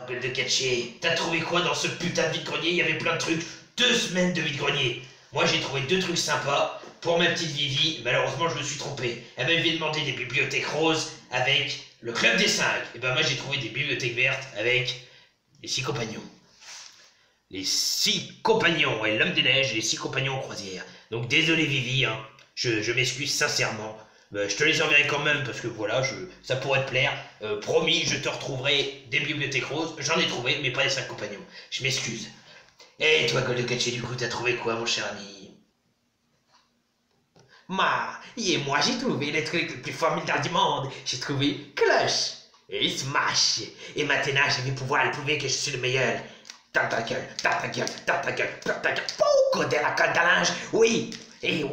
gueule de catcher, t'as trouvé quoi dans ce putain de vide-grenier? Il y avait plein de trucs. 2 semaines de vide-grenier. Moi j'ai trouvé 2 trucs sympas. Pour ma petite Vivi, malheureusement je me suis trompé. Elle m'avait demandé des bibliothèques roses avec le club des 5. Et ben moi j'ai trouvé des bibliothèques vertes avec les 6 compagnons. Les 6 compagnons, et l'homme des neiges et les 6 compagnons en croisière. Donc désolé Vivi, hein. Je m'excuse sincèrement. Je te les enverrai quand même parce que voilà, ça pourrait te plaire. Promis, je te retrouverai des bibliothèques roses. J'en ai trouvé, mais pas les 5 compagnons. Je m'excuse. Et toi, Gold de Catcher, du coup, t'as trouvé quoi, mon cher ami? Moi j'ai trouvé le truc le plus formidable du monde. J'ai trouvé Cloche et Smash. Et maintenant je vais pouvoir le prouver que je suis le meilleur. Dans ta gueule, dans ta gueule, dans ta gueule, dans ta gueule. Pouco de la colle à linge, oui. Et 1,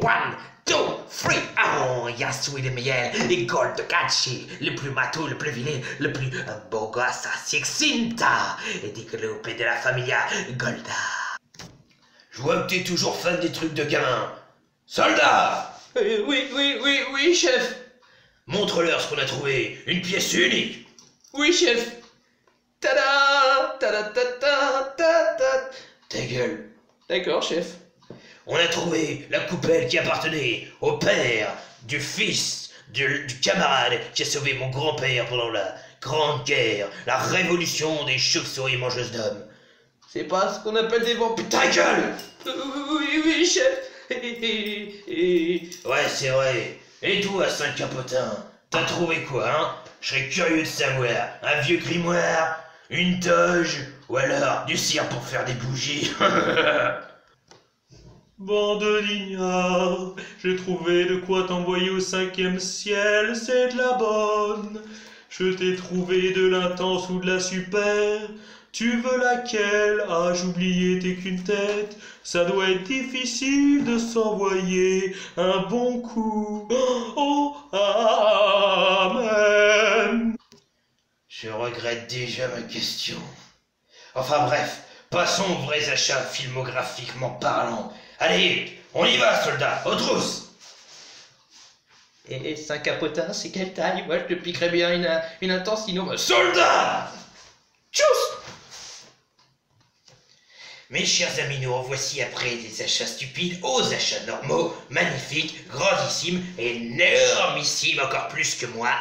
2, 3, oh, je suis le meilleur. Et Gold de Catcher, le plus matou, le plus vilain, le plus beau gosse à Sixinta. Et développé de la familia Golda. Je vois que t'es toujours fan des trucs de gamin. Soldat! Oui, chef. Montre-leur ce qu'on a trouvé. Une pièce unique. Oui, chef. Tada! Tada ta ta ta ta. Ta gueule. D'accord, chef. On a trouvé la coupelle qui appartenait au père du fils du camarade qui a sauvé mon grand-père pendant la Grande Guerre, la révolution des chauves-souris mangeuses d'hommes. C'est pas ce qu'on appelle des vampires. Ta gueule! Oui, chef. Ouais, c'est vrai. Et toi, Saint-Capotin, t'as trouvé quoi, hein? Je serais curieux de savoir. Un vieux grimoire? Une toge? Ou alors du cire pour faire des bougies? Bande d'ignards, j'ai trouvé de quoi t'envoyer au 5e ciel, c'est de la bonne. Je t'ai trouvé de l'intense ou de la super. Tu veux laquelle? Ah, j'oubliais, t'es qu'une tête. Ça doit être difficile de s'envoyer un bon coup. Oh, amen. Je regrette déjà ma question. Enfin bref, passons aux vrais achats filmographiquement parlant. Allez, on y va, soldats, aux trousses! Et Saint-Capotin, c'est quelle taille? Moi, je te piquerais bien une intense sinon... Soldats! Tchuss! Mes chers amis, nous revoici après des achats stupides aux achats normaux, magnifiques, grandissimes, énormissimes, encore plus que moi.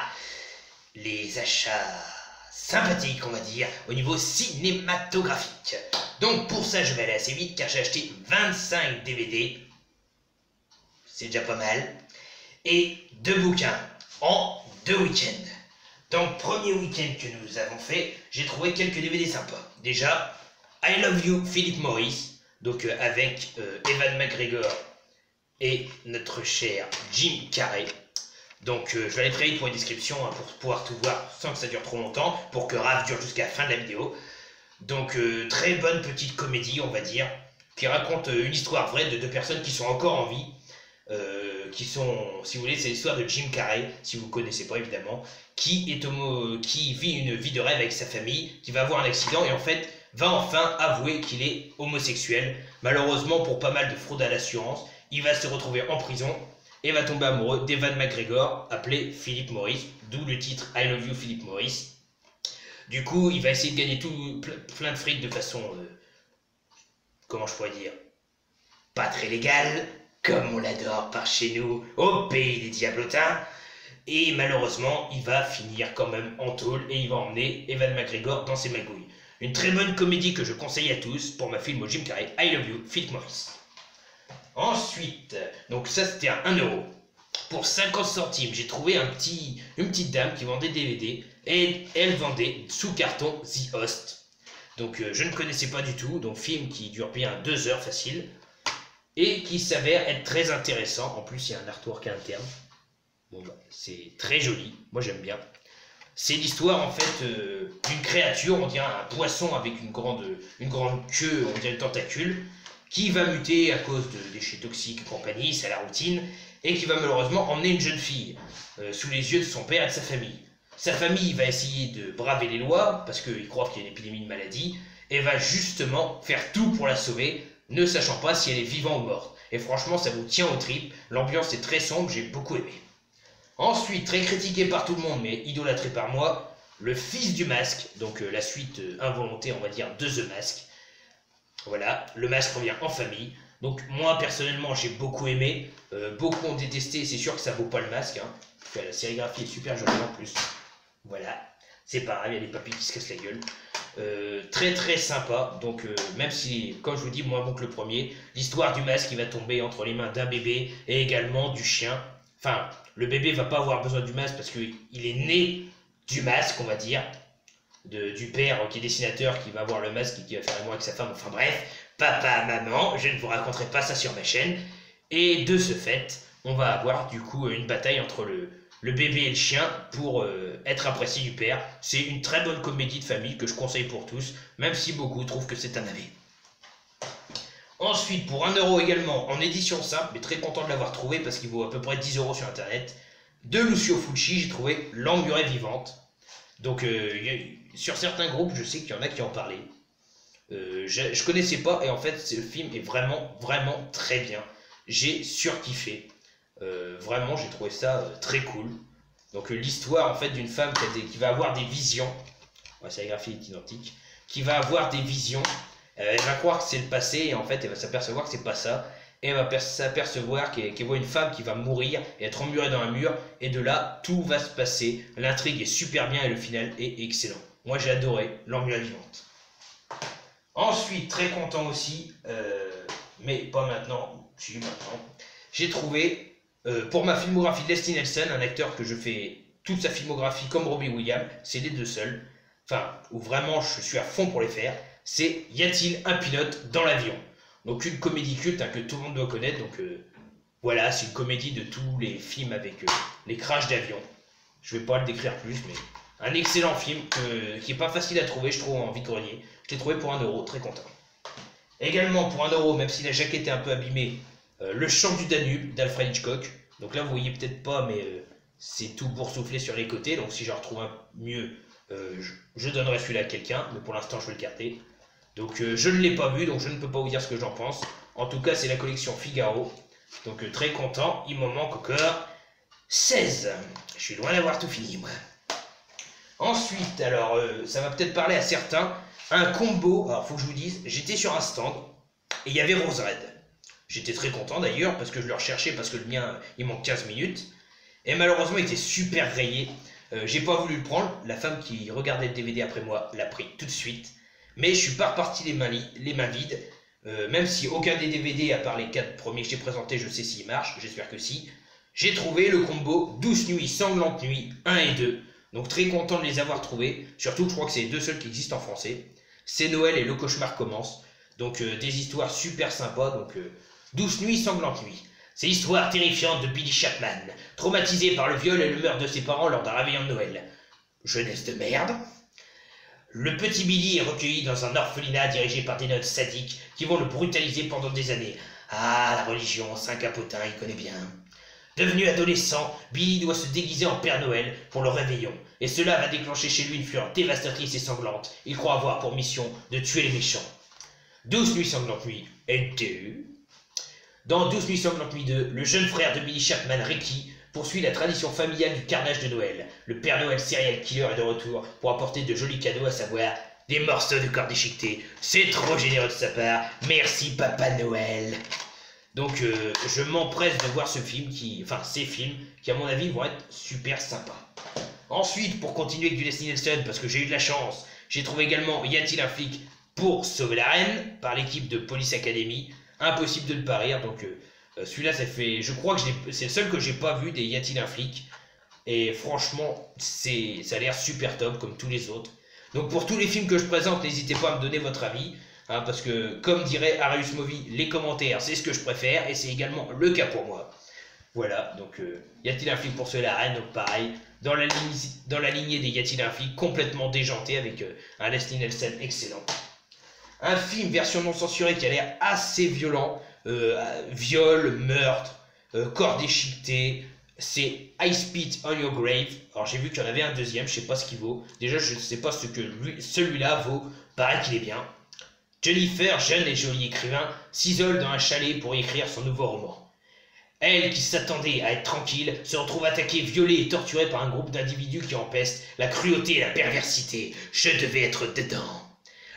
Les achats sympathiques, on va dire, au niveau cinématographique. Donc pour ça, je vais aller assez vite car j'ai acheté 25 DVD. C'est déjà pas mal. Et 2 bouquins en 2 week-ends. Donc premier week-end que nous avons fait, j'ai trouvé quelques DVD sympas. Déjà, I Love You, Philip Morris, donc avec Ewan McGregor et notre cher Jim Carrey. Donc je vais aller très vite pour une description hein, pour pouvoir tout voir sans que ça dure trop longtemps, pour que Raph dure jusqu'à la fin de la vidéo. Donc très bonne petite comédie on va dire, qui raconte une histoire vraie de 2 personnes qui sont encore en vie, qui sont, si vous voulez, c'est l'histoire de Jim Carrey, si vous ne connaissez pas évidemment, qui vit une vie de rêve avec sa famille, qui va avoir un accident et en fait va enfin avouer qu'il est homosexuel. Malheureusement pour pas mal de fraude à l'assurance, il va se retrouver en prison et va tomber amoureux d'Ewan McGregor, appelé Philip Morris, d'où le titre I Love You Philip Morris. Du coup, il va essayer de gagner plein de fric de façon, comment je pourrais dire, pas très légale, comme on l'adore par chez nous, au pays des diablotins. Et malheureusement, il va finir quand même en tôle et il va emmener Ewan McGregor dans ses magouilles. Une très bonne comédie que je conseille à tous pour ma film au Jim Carrey, I Love You, Philip Morris. Ensuite, donc ça c'était à 1 €. Pour 50 centimes, j'ai trouvé une petite dame qui vendait des DVD et elle vendait sous carton The Host. Donc je ne connaissais pas du tout, donc film qui dure bien 2 heures facile et qui s'avère être très intéressant. En plus, il y a un artwork interne. Bon, bah, c'est très joli, moi j'aime bien. C'est l'histoire en fait d'une créature, on dirait un poisson avec une grande queue, on dirait une tentacule, qui va muter à cause de déchets toxiques et compagnie, c'est la routine, et qui va malheureusement emmener une jeune fille sous les yeux de son père et de sa famille. Sa famille va essayer de braver les lois, parce qu'ils croient qu'il y a une épidémie de maladie, et va justement faire tout pour la sauver, ne sachant pas si elle est vivante ou morte. Et franchement, ça vous tient aux tripes, l'ambiance est très sombre, j'ai beaucoup aimé. Ensuite, très critiqué par tout le monde, mais idolâtré par moi, Le Fils du Masque, donc la suite involontaire, on va dire, de The Mask. Voilà, le masque revient en famille. Donc moi personnellement j'ai beaucoup aimé, beaucoup ont détesté, c'est sûr que ça vaut pas le masque. Hein. La sérigraphie est super jolie en plus. Voilà, c'est pareil, il y a des papilles qui se cassent la gueule. Très très sympa, donc même si, comme je vous dis, moins bon que le premier, l'histoire du masque qui va tomber entre les mains d'un bébé et également du chien. Enfin, le bébé va pas avoir besoin du masque parce qu'il est né du masque, on va dire. Du père qui est dessinateur, qui va avoir le masque et qui va faire l'amour avec sa femme, enfin bref, papa, maman, je ne vous raconterai pas ça sur ma chaîne. Et de ce fait, on va avoir du coup une bataille entre le bébé et le chien pour être apprécié du père. C'est une très bonne comédie de famille que je conseille pour tous, même si beaucoup trouvent que c'est un navet. Ensuite, pour 1 € également, en édition simple, mais très content de l'avoir trouvé parce qu'il vaut à peu près 10 € sur internet, de Lucio Fulci, j'ai trouvé L'Emmurée vivante. Donc, sur certains groupes, je sais qu'il y en a qui en parlaient. Je connaissais pas, et en fait, le film est vraiment, vraiment très bien. J'ai surkiffé. Vraiment, j'ai trouvé ça très cool. Donc, l'histoire, en fait, d'une femme qui va avoir des visions. Ouais, sa graphie est identique. Qui va avoir des visions. Elle va croire que c'est le passé, et en fait, elle va s'apercevoir que c'est pas ça. Et elle va s'apercevoir qu'elle voit une femme qui va mourir et être emmurée dans un mur. Et de là, tout va se passer. L'intrigue est super bien et le final est excellent. Moi, j'ai adoré L'Emmurée vivante. Ensuite, très content aussi, mais pas maintenant, si maintenant, j'ai trouvé, pour ma filmographie de Leslie Nielsen, un acteur que je fais toute sa filmographie comme Robbie Williams, c'est les deux seuls, enfin, où vraiment je suis à fond pour les faire, c'est Y a-t-il un pilote dans l'avion? Donc une comédie culte que tout le monde doit connaître, donc voilà, c'est une comédie de tous les films avec les crashs d'avion. Je vais pas le décrire plus, mais un excellent film qui est pas facile à trouver, je trouve, en vide-grenier. Je l'ai trouvé pour 1 €, très content. Également pour 1 €, même si la jaquette est un peu abîmée, Le Chant du Danube d'Alfred Hitchcock. Donc là, vous voyez peut-être pas, mais c'est tout boursouflé sur les côtés. Donc si j'en retrouve un mieux, je donnerai celui-là à quelqu'un, mais pour l'instant, je vais le garder. Donc je ne l'ai pas vu, donc je ne peux pas vous dire ce que j'en pense. En tout cas, c'est la collection Figaro. Donc très content, il m'en manque encore 16. Je suis loin d'avoir tout fini, moi. Ensuite, alors, ça va peut-être parler à certains. Un combo, alors faut que je vous dise, j'étais sur un stand et il y avait Rose Red. J'étais très content d'ailleurs parce que je le recherchais parce que le mien, il manque 15 minutes. Et malheureusement, il était super rayé. J'ai pas voulu le prendre. La femme qui regardait le DVD après moi l'a pris tout de suite. Mais je suis pas reparti les mains vides. Même si aucun des DVD, à part les 4 premiers que j'ai présentés, je sais s'il marche. J'espère que si. J'ai trouvé le combo Douce Nuit, Sanglante Nuit 1 et 2. Donc très content de les avoir trouvés. Surtout que je crois que c'est les deux seuls qui existent en français. C'est Noël et le cauchemar commence. Donc des histoires super sympas. Donc Douce Nuit, Sanglante Nuit. C'est l'histoire terrifiante de Billy Chapman, traumatisé par le viol et le meurtre de ses parents lors d'un réveillon de Noël. Jeunesse de merde. Le petit Billy est recueilli dans un orphelinat dirigé par des nonnes sadiques qui vont le brutaliser pendant des années. Ah, la religion, c'est un capotin, il connaît bien. Devenu adolescent, Billy doit se déguiser en Père Noël pour le réveillon. Et cela va déclencher chez lui une fureur dévastatrice et sanglante. Il croit avoir pour mission de tuer les méchants. 12 nuits sanglantes nuit et 2. Dans 12 nuits sanglantes nuit 2, le jeune frère de Billy Chapman, Ricky, poursuit la tradition familiale du carnage de Noël. Le Père Noël serial killer est de retour pour apporter de jolis cadeaux, à savoir des morceaux de corps déchiquetés. C'est trop généreux de sa part. Merci Papa Noël. Donc je m'empresse de voir ces films qui à mon avis vont être super sympas. Ensuite, pour continuer avec du Leslie Nielsen, parce que j'ai eu de la chance, j'ai trouvé également Y a-t-il un flic pour sauver la reine par l'équipe de Police Academy. Impossible de ne pas rire, donc celui-là ça fait, je crois que c'est le seul que j'ai pas vu des Y a-t-il un flic. Et franchement, ça a l'air super top comme tous les autres. Donc pour tous les films que je présente, n'hésitez pas à me donner votre avis. Hein, parce que, comme dirait Arius Movie, les commentaires, c'est ce que je préfère, et c'est également le cas pour moi. Voilà, donc y a-t-il un flic pour sauver la reine? Donc pareil, dans la lignée des Y a-t-il un flic, complètement déjanté, avec un Leslie Nielsen excellent. Un film version non censurée qui a l'air assez violent, viol, meurtre, corps déchiqueté, c'est I Spit on Your Grave. Alors j'ai vu qu'il y en avait un deuxième, je sais pas ce qu'il vaut. Déjà je ne sais pas ce que celui-là vaut, pareil qu'il est bien. Jennifer, jeune et joli écrivain, s'isole dans un chalet pour écrire son nouveau roman. Elle, qui s'attendait à être tranquille, se retrouve attaquée, violée et torturée par un groupe d'individus qui empestent la cruauté et la perversité. Je devais être dedans.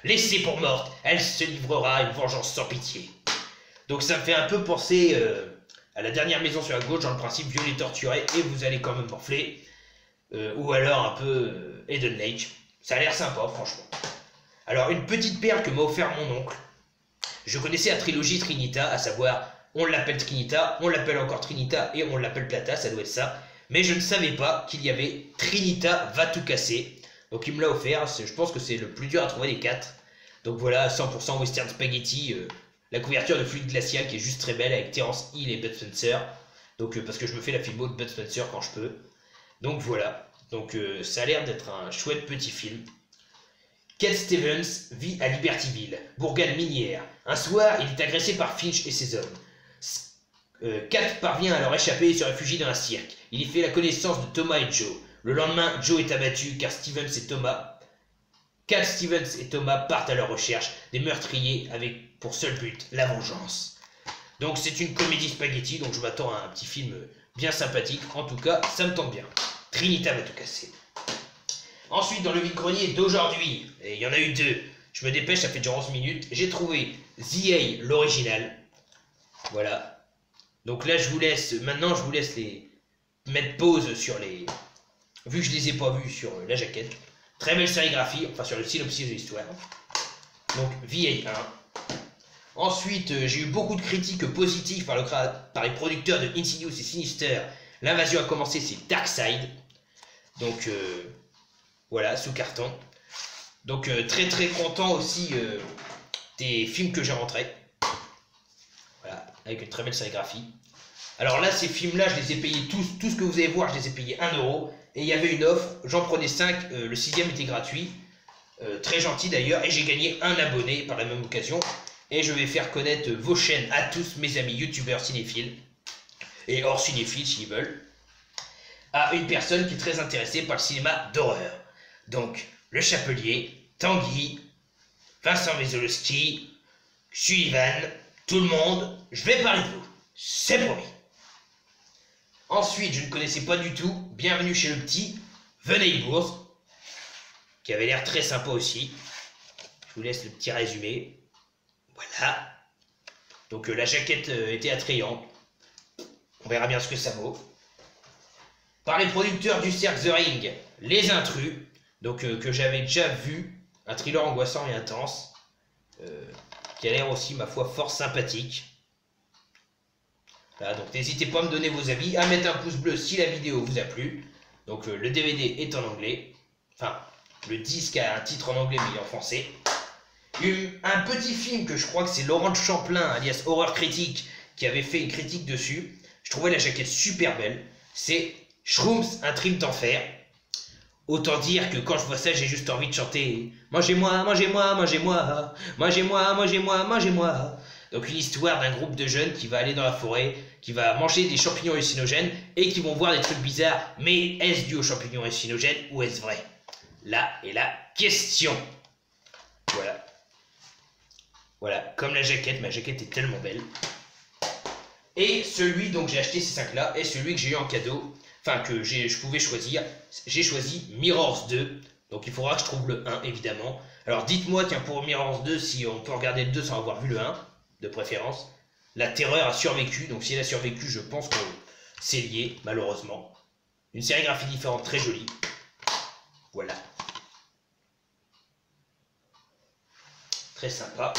Laissée pour morte, elle se livrera à une vengeance sans pitié. Donc ça me fait un peu penser à la dernière maison sur la gauche, dans le principe violée, torturée, et vous allez quand même morfler. Ou alors un peu Eden Lake. Ça a l'air sympa, franchement. Alors, une petite perle que m'a offert mon oncle. Je connaissais la trilogie Trinita, à savoir, on l'appelle Trinita, on l'appelle encore Trinita, et on l'appelle Plata, ça doit être ça. Mais je ne savais pas qu'il y avait Trinita va tout casser. Donc il me l'a offert, je pense que c'est le plus dur à trouver des 4. Donc voilà, 100% Western Spaghetti, la couverture de fluide glacial qui est juste très belle avec Terence Hill et Bud Spencer. Donc parce que je me fais la filmo de Bud Spencer quand je peux. Donc voilà, donc ça a l'air d'être un chouette petit film. Cat Stevens vit à Libertyville, bourgade minière. Un soir, il est agressé par Finch et ses hommes. Cat parvient à leur échapper et se réfugie dans un cirque. Il y fait la connaissance de Thomas et Joe. Le lendemain, Joe est abattu car Cat Stevens et Thomas partent à leur recherche des meurtriers avec pour seul but la vengeance. Donc c'est une comédie spaghetti, donc je m'attends à un petit film bien sympathique. En tout cas, ça me tente bien. Trinita va tout casser. Ensuite, dans le vide-grenier d'aujourd'hui, et il y en a eu 2, je me dépêche, ça fait déjà 11 minutes, j'ai trouvé The A, l'original. Voilà. Donc là, maintenant je vous laisse les mettre pause sur les... Vu que je les ai pas vus sur la jaquette. Très belle sérigraphie, enfin sur le synopsis de l'histoire. Donc VA 1. Ensuite, j'ai eu beaucoup de critiques positives par les producteurs de Insidious et Sinister. L'invasion a commencé, c'est Darkseid. Donc voilà, sous carton. Donc très très content aussi des films que j'ai rentrés. Voilà, avec une très belle sérigraphie. Alors là, ces films-là, je les ai payés tous. Tout ce que vous allez voir, je les ai payés 1 €. Et il y avait une offre, j'en prenais 5, le 6e était gratuit. Très gentil d'ailleurs. Et j'ai gagné un abonné par la même occasion. Et je vais faire connaître vos chaînes à tous mes amis youtubeurs cinéphiles. Et hors cinéphiles s'ils veulent. À une personne qui est très intéressée par le cinéma d'horreur. Donc, Le Chapelier, Tanguy, Vincent Vezolowski, Sullivan, tout le monde, je vais parler de vous. C'est promis. Ensuite, je ne connaissais pas du tout, bienvenue chez le petit, Venez-Bourse, qui avait l'air très sympa aussi. Je vous laisse le petit résumé. Voilà. Donc la jaquette était attrayante. On verra bien ce que ça vaut. Par les producteurs du Cirque The Ring, Les Intrus, donc que j'avais déjà vu, un thriller angoissant et intense, qui a l'air aussi, ma foi, fort sympathique. Voilà, donc n'hésitez pas à me donner vos avis, à mettre un pouce bleu si la vidéo vous a plu. Donc le DVD est en anglais, enfin le disque a un titre en anglais mais il est en français. Un petit film que je crois que c'est Laurent de Champlain, alias Horreur Critique, qui avait fait une critique dessus. Je trouvais la jaquette super belle. C'est Shrooms, un trip d'enfer. Autant dire que quand je vois ça, j'ai juste envie de chanter « Mangez-moi, mangez-moi, mangez-moi, mangez-moi, mangez-moi, mangez-moi ». Donc une histoire d'un groupe de jeunes qui va aller dans la forêt, qui va manger des champignons hallucinogènes et qui vont voir des trucs bizarres. Mais est-ce dû aux champignons hallucinogènes ou est-ce vrai? Là est la question. Voilà. Voilà, comme la jaquette, ma jaquette est tellement belle. Et celui, donc j'ai acheté ces 5-là, et celui que j'ai eu en cadeau, enfin que je pouvais choisir, j'ai choisi Mirrors 2. Donc il faudra que je trouve le 1, évidemment. Alors dites-moi, tiens, pour Mirrors 2, si on peut regarder le 2 sans avoir vu le 1, de préférence. La terreur a survécu, donc si elle a survécu, je pense que c'est lié, malheureusement. Une sérigraphie différente, très jolie. Voilà. Très sympa.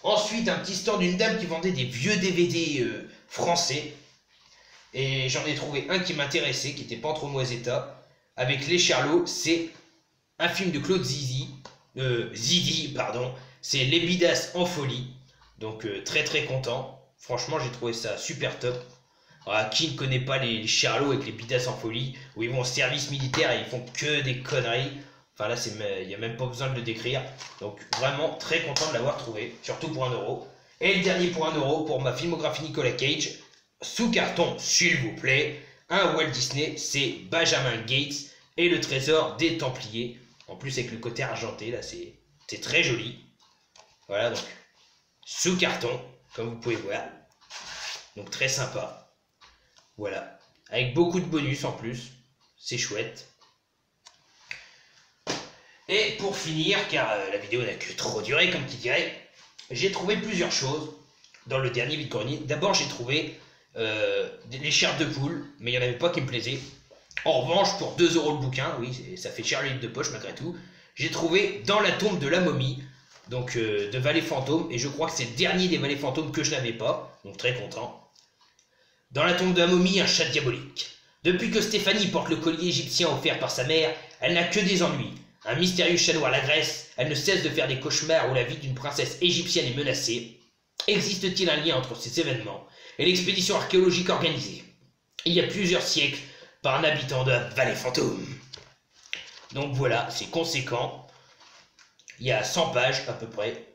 Ensuite, un petit store d'une dame qui vendait des vieux DVD français. Et j'en ai trouvé un qui m'intéressait, qui n'était pas en trop mauvais état. Avec Les Charlots, c'est un film de Claude Zidi, pardon. C'est Les Bidas en folie. Donc très très content. Franchement, j'ai trouvé ça super top. Alors, qui ne connaît pas les Charlots avec les Bidas en folie, où ils vont au service militaire et ils font que des conneries. Enfin là, il n'y a même pas besoin de le décrire. Donc vraiment très content de l'avoir trouvé, surtout pour 1 €. Et le dernier pour 1 € pour ma filmographie Nicolas Cage, sous carton s'il vous plaît, un Walt Disney, c'est Benjamin Gates et le trésor des Templiers. En plus avec le côté argenté, là c'est très joli. Voilà donc, sous carton, comme vous pouvez voir. Donc très sympa. Voilà. Avec beaucoup de bonus en plus. C'est chouette. Et pour finir, car la vidéo n'a que trop duré, comme qui dirait, j'ai trouvé plusieurs choses dans le dernier vide-grenier. D'abord, j'ai trouvé les chairs de poule, mais il n'y en avait pas qui me plaisaient. En revanche, pour 2 € le bouquin, oui, ça fait cher le livre de poche malgré tout, j'ai trouvé Dans la tombe de la momie, donc de Vallée Fantôme, et je crois que c'est le dernier des Vallées Fantômes que je n'avais pas, donc très content. Dans la tombe de la momie, un chat diabolique. Depuis que Stéphanie porte le collier égyptien offert par sa mère, elle n'a que des ennuis. Un mystérieux chat noir l'agresse, elle ne cesse de faire des cauchemars où la vie d'une princesse égyptienne est menacée. Existe-t-il un lien entre ces événements et l'expédition archéologique organisée, il y a plusieurs siècles, par un habitant de la Vallée Fantôme? Donc voilà, c'est conséquent. Il y a 100 pages à peu près,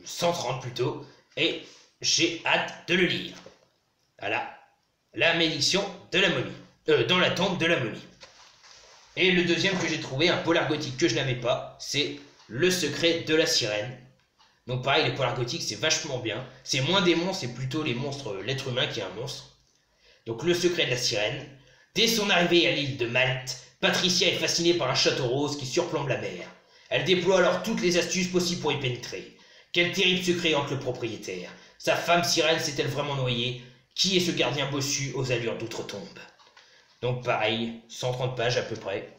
130 plutôt, et j'ai hâte de le lire. Voilà, la malédiction de la momie, dans la tombe de la momie. Et le deuxième que j'ai trouvé, un polar gothique que je n'avais pas, c'est Le secret de la sirène. Donc pareil, les polars gothiques, c'est vachement bien. C'est moins des monstres, c'est plutôt les monstres, l'être humain qui est un monstre. Donc Le secret de la sirène. Dès son arrivée à l'île de Malte, Patricia est fascinée par un château rose qui surplombe la mer. Elle déploie alors toutes les astuces possibles pour y pénétrer. Quel terrible secret hante le propriétaire. Sa femme sirène s'est-elle vraiment noyée? Qui est ce gardien bossu aux allures d'outre-tombe? Donc pareil, 130 pages à peu près.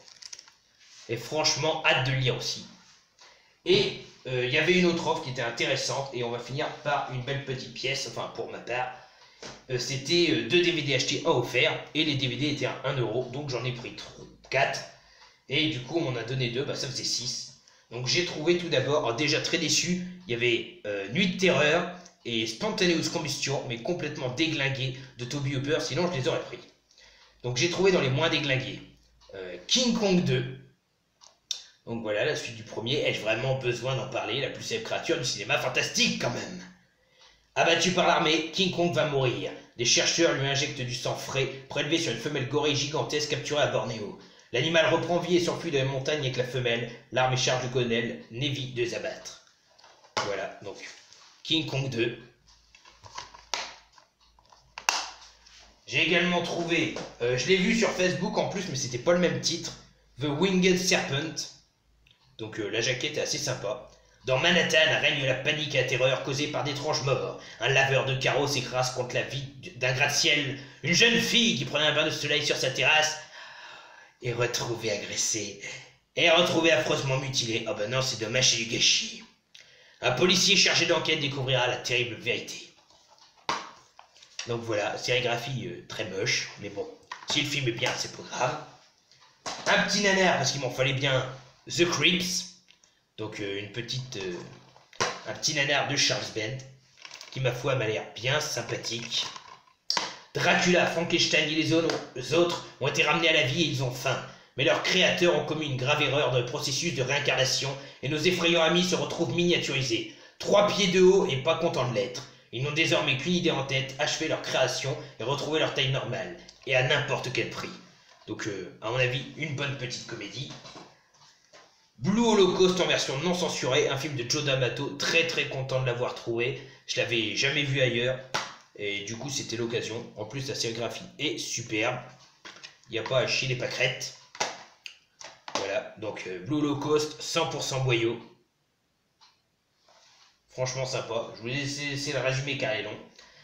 Et franchement, hâte de le lire aussi. Et il y avait une autre offre qui était intéressante, et on va finir par une belle petite pièce, enfin pour ma part. C'était 2 DVD achetés, 1 offert, et les DVD étaient à 1 €, donc j'en ai pris 4. Et du coup, on m'en a donné 2, ça faisait 6. Donc j'ai trouvé tout d'abord, déjà très déçu, il y avait Nuit de terreur et Spontaneous Combustion, mais complètement déglingués de Toby Hooper, sinon je les aurais pris. Donc j'ai trouvé dans les moins déglingués King Kong 2. Donc voilà, la suite du premier. Ai-je vraiment besoin d'en parler? La plus célèbre créature du cinéma fantastique quand même. Abattu par l'armée, King Kong va mourir. Des chercheurs lui injectent du sang frais, prélevé sur une femelle gorille gigantesque capturée à Bornéo. L'animal reprend vie et s'enfuit de la montagne avec la femelle. L'armée charge le colonel Navy de les abattre. Voilà, donc King Kong 2. J'ai également trouvé, je l'ai vu sur Facebook en plus, mais c'était pas le même titre, The Winged Serpent. Donc la jaquette est assez sympa. Dans Manhattan règne la panique et la terreur causée par d'étranges morts. Un laveur de carreaux s'écrase contre la vie d'un gratte-ciel. Une jeune fille qui prenait un bain de soleil sur sa terrasse est retrouvée agressée. Et retrouvée affreusement mutilée. Oh ben non, c'est dommage, c'est du gâchis. Un policier chargé d'enquête découvrira la terrible vérité. Donc voilà, sérigraphie très moche, mais bon, si le film est bien, c'est pas grave. Un petit nanar, parce qu'il m'en fallait bien, The Creeps. Donc un petit nanar de Charles Band, qui ma foi m'a l'air bien sympathique. Dracula, Frankenstein et les autres ont été ramenés à la vie et ils ont faim. Mais leurs créateurs ont commis une grave erreur dans le processus de réincarnation et nos effrayants amis se retrouvent miniaturisés. 3 pieds de haut et pas contents de l'être. Ils n'ont désormais qu'une idée en tête, achever leur création et retrouver leur taille normale. Et à n'importe quel prix. Donc à mon avis, une bonne petite comédie. Blue Holocaust en version non censurée, un film de Joe D'Amato, très très content de l'avoir trouvé. Je l'avais jamais vu ailleurs. Et du coup c'était l'occasion. En plus la sérigraphie est superbe. Il n'y a pas à chier les pâquerettes. Voilà, donc Blue Holocaust, 100% boyau. Franchement sympa. Je vous laisse le résumé car il est long.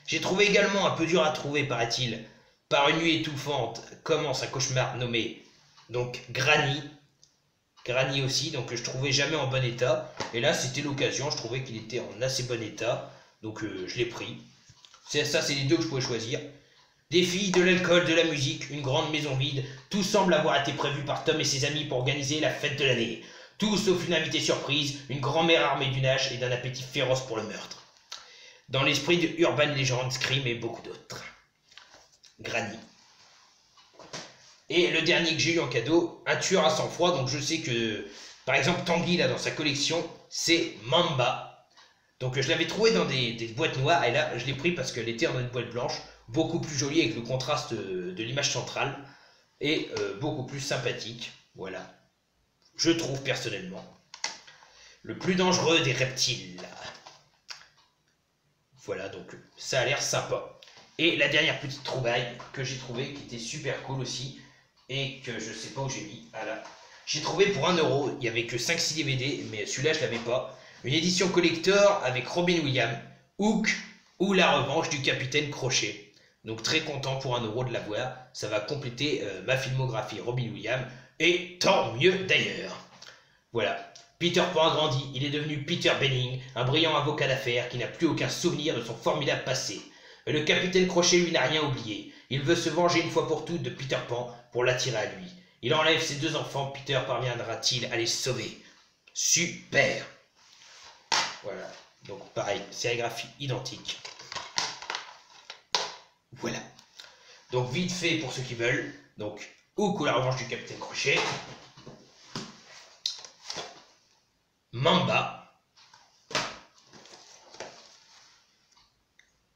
J'ai trouvé également un peu dur à trouver, paraît-il. Par une nuit étouffante commence un cauchemar nommé donc Granny. Granny aussi, donc je trouvais jamais en bon état. Et là c'était l'occasion, je trouvais qu'il était en assez bon état. Donc je l'ai pris. Ça c'est les 2 que je pouvais choisir. Des filles, de l'alcool, de la musique, une grande maison vide, tout semble avoir été prévu par Tom et ses amis pour organiser la fête de l'année. Tout sauf une invitée surprise, une grand-mère armée d'une hache et d'un appétit féroce pour le meurtre. Dans l'esprit de Urban Legend, Scream et beaucoup d'autres. Granny. Et le dernier que j'ai eu en cadeau, un tueur à sang-froid, donc je sais que, par exemple, Tanguy, là, dans sa collection, c'est Mamba. Donc je l'avais trouvé dans des boîtes noires, et là, je l'ai pris parce qu'elle était dans une boîte blanche, beaucoup plus jolie avec le contraste de l'image centrale, et beaucoup plus sympathique, voilà. Je trouve personnellement. Le plus dangereux des reptiles. Voilà, donc ça a l'air sympa. Et la dernière petite trouvaille que j'ai trouvée, qui était super cool aussi, et que je sais pas où j'ai mis. Voilà. J'ai trouvé pour 1 €, il n'y avait que 5-6 DVD, mais celui-là je l'avais pas. Une édition collector avec Robin Williams, Hook ou La Revanche du Capitaine Crochet. Donc très content pour 1 € de l'avoir. Ça va compléter ma filmographie Robin Williams, et tant mieux d'ailleurs. Voilà. Peter Pan a grandi, il est devenu Peter Benning, un brillant avocat d'affaires qui n'a plus aucun souvenir de son formidable passé. Mais le capitaine Crochet lui n'a rien oublié. Il veut se venger une fois pour toutes de Peter Pan pour l'attirer à lui. Il enlève ses 2 enfants, Peter parviendra-t-il à les sauver? Super! Voilà, donc pareil, sérigraphie identique. Voilà. Donc vite fait pour ceux qui veulent. Donc, Hook ou La Revanche du Capitaine Crochet. Mamba,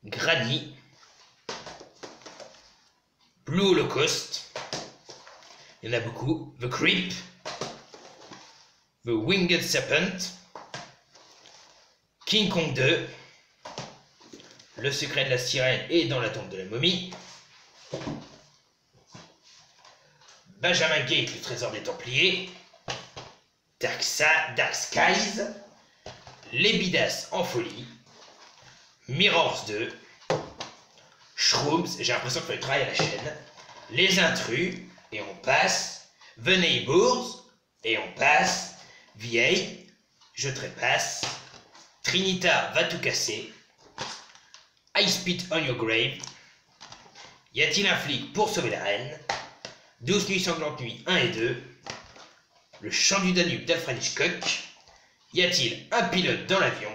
Granny, Blue Holocaust, il y en a beaucoup, The Creep, The Winged Serpent, King Kong 2, Le secret de la sirène et dans la tombe de la momie, Benjamin Gate, le trésor des Templiers, Dark Skies, Les Bidas en folie, Mirrors 2, Shrooms, j'ai l'impression qu'il faut travailler à la chaîne, Les Intrus, et on passe, The Neighbors, et on passe, Vieille, Je trépasse, Trinita va tout casser, I Spit on Your Grave, Y a-t-il un flic pour sauver la reine, 12 nuits sanglantes nuits 1 et 2, Le chant du Danube d'Alfred Hitchcock, Y a-t-il un pilote dans l'avion,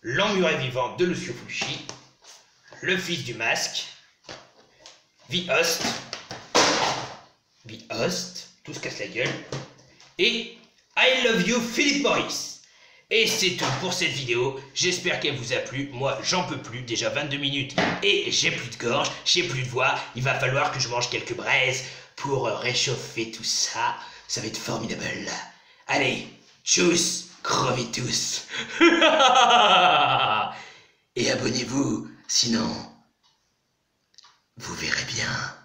L'emmuré vivant de Lucio Fulci, Le fils du masque, The Host, tout se casse la gueule, et I Love You Philip Morris. Et c'est tout pour cette vidéo, j'espère qu'elle vous a plu. Moi j'en peux plus, déjà 22 minutes et j'ai plus de gorge, j'ai plus de voix, il va falloir que je mange quelques braises pour réchauffer tout ça, ça va être formidable. Allez, tchuss, crevez tous. Et abonnez-vous, sinon vous verrez bien.